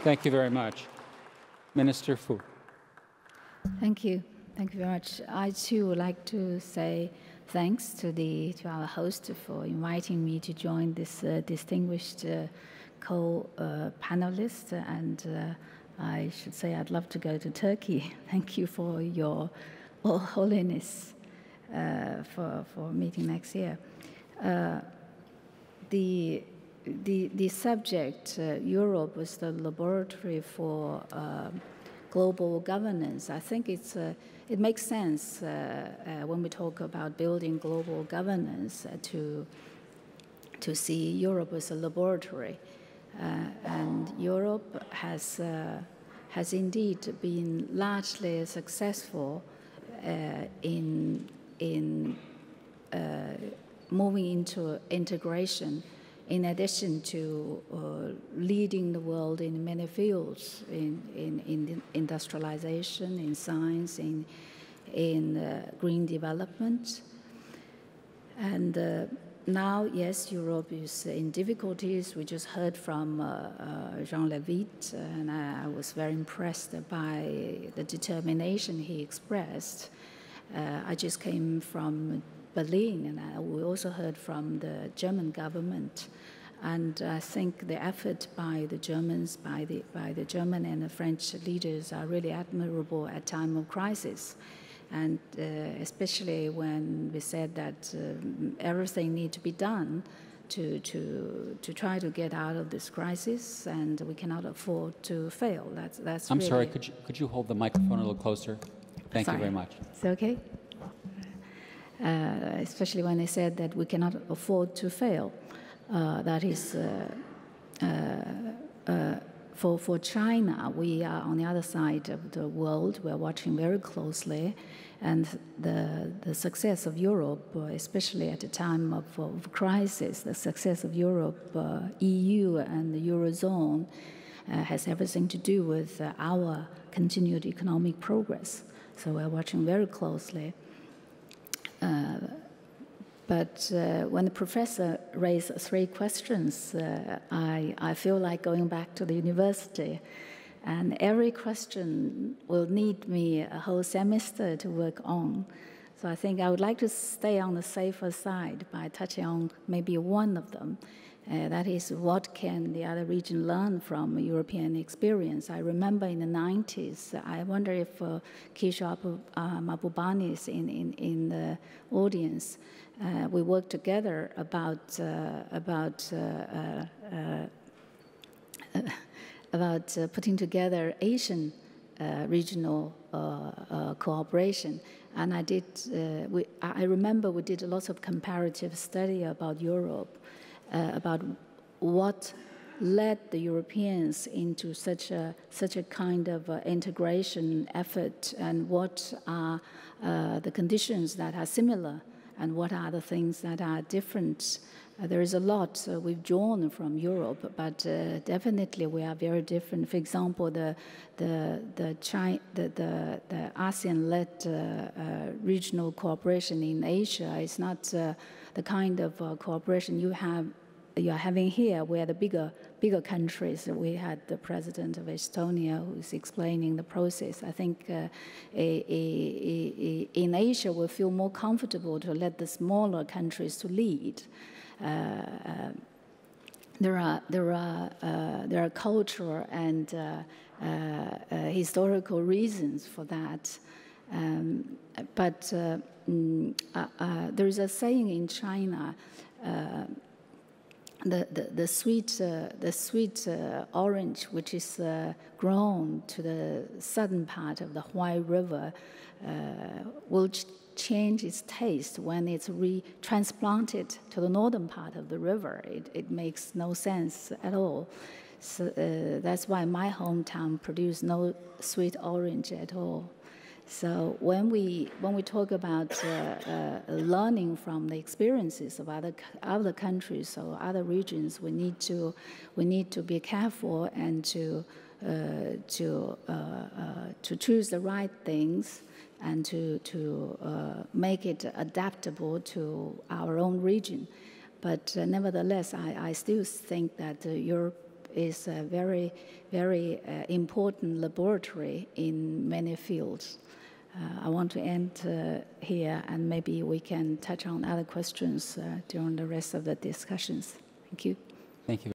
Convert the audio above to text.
Thank you very much. Minister Fu. Thank you. Thank you very much. I too would like to say thanks to our host for inviting me to join this distinguished co-panelist, and I should say I'd love to go to Turkey. Thank you for your holiness for meeting next year. The subject, Europe was the laboratory for global governance. I think it makes sense when we talk about building global governance to see Europe as a laboratory. And Europe has indeed been largely successful in moving into integration, in addition to leading the world in many fields, in industrialization, in science, in green development. And now, yes, Europe is in difficulties. We just heard from Jean Levitt, and I was very impressed by the determination he expressed. I just came from Berlin, and we also heard from the German government. And I think the effort by the Germans, by the German and the French leaders are really admirable at time of crisis. And especially when we said that everything needs to be done to try to get out of this crisis, and we cannot afford to fail. That's I'm really... sorry, could you hold the microphone a little closer? Thank you very much. Is it okay? Especially when they said that we cannot afford to fail. That is, for China, we are on the other side of the world. We are watching very closely, and the success of Europe, especially at a time of crisis, the success of Europe, EU, and the Eurozone has everything to do with our continued economic progress. So we're watching very closely. But when the professor raised 3 questions, I feel like going back to the university. And every question will need me a whole semester to work on. So I think I would like to stay on the safer side by touching on maybe one of them. That is, what can the other region learn from European experience? I remember in the 90s, I wonder if Kishore Mahbubani is in the audience. We worked together about putting together Asian regional cooperation. And I remember we did lots of comparative study about Europe, about what led the Europeans into such a kind of integration effort, and what are the conditions that are similar, and what are the things that are different. There is a lot we've drawn from Europe, but definitely we are very different. For example, the ASEAN-led regional cooperation in Asia is not the kind of cooperation you are having here, where the bigger countries. We had the president of Estonia who's explaining the process. I think in Asia we feel more comfortable to let the smaller countries to lead. There are cultural and historical reasons for that, but there is a saying in China. The sweet orange, which is grown to the southern part of the Huai River, will change its taste when it's retransplanted to the northern part of the river. It makes no sense at all. So that's why my hometown produced no sweet orange at all. So when we talk about learning from the experiences of other countries or other regions, we need to be careful and to choose the right things, and to make it adaptable to our own region. But nevertheless, I still think that Europe is a very, very important laboratory in many fields. I want to end here, and maybe we can touch on other questions during the rest of the discussions. Thank you. Thank you.